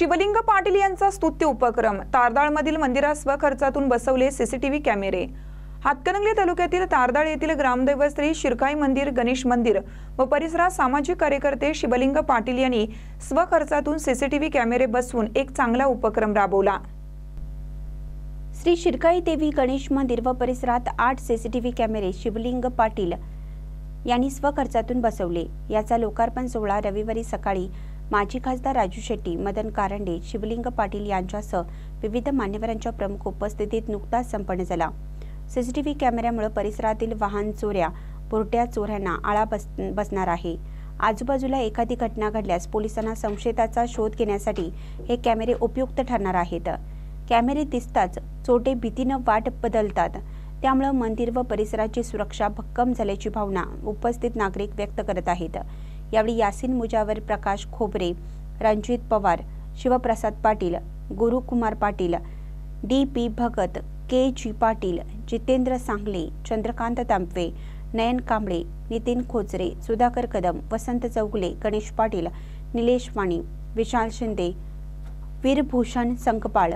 शिवलिंग पाटील यांचा स्तुत्य उपक्रम। तारदाळमधील मंदिरात स्वखर्चातून बसवले सीसीटीव्ही कॅमेरे। हातकणंगले तालुक्यातील तारदाळ येथील ग्रामदैवत श्री शिरकाई मंदिर, गणेश मंदिर व परिसरात सामाजिक कार्यकर्ते शिवलिंग पाटील यांनी स्वखर्चातून सीसीटीव्ही कॅमेरे बसवून एक चांगला उपक्रम राबवला। श्री शिरकाई देवी गणेश मंदिर व परिसरात 8 सीसीटीव्ही कॅमेरे शिवलिंग पाटील यांनी स्वखर्चातून बसवले। याचा लोकार्पण सोहळा रविवारी सकाळी माजी खासदार राजू शेट्टी, मदन कारंडे, शिवलिंग पाटील यांच्यासह विविध मान्यवरांच्या प्रमुख उपस्थितीत नुकताच संपन्न झाला। सीसीटीव्ही कॅमेऱ्यामुळे परिसरातील वाहन चोऱ्या, बुरट्या चोऱ्यांना आळा बसणार आहे। आजूबाजूला एखादी घटना घडल्यास पोलिसांना संशयिताचा शोध घेण्यासाठी हे कॅमेरे उपयुक्त ठरणार आहेत। कॅमेरे दिसताच चोरटे भीतीने वाट बदलतात, त्यामुळे मंदिर व परिसराची सुरक्षा भक्कम झाल्याची भावना उपस्थित नागरिक व्यक्त करत आहेत। यावेळी यासीन मुजावर, प्रकाश खोबरे, रणजित पवार, शिवप्रसाद पाटील, गुरुकुमार पाटील, डी.पी. भगत, के.जी. पाटील, जितेंद्र सांगले, चंद्रकांत तांबवे, नयन कांबळे, नितीन खोचरे, सुधाकर कदम, वसंत चौगुले, गणेश पाटील, निलेश वाणी, विशाल शिंदे, वीरभूषण संकपाळ,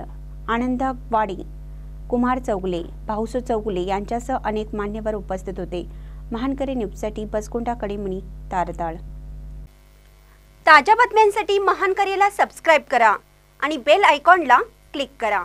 आनंदा वाडी, कुमार चौगुले, भाऊसो चौगुले यांच्यासह अनेक मान्यवर उपस्थित होते। महानकरी न्यूजसाठी बसकुंडा कडेमुनी, तारदाळ। ताज्या बातम्यांसाठी महानकरीला सबस्क्राइब करा आणि बेल आयकॉनला क्लिक करा।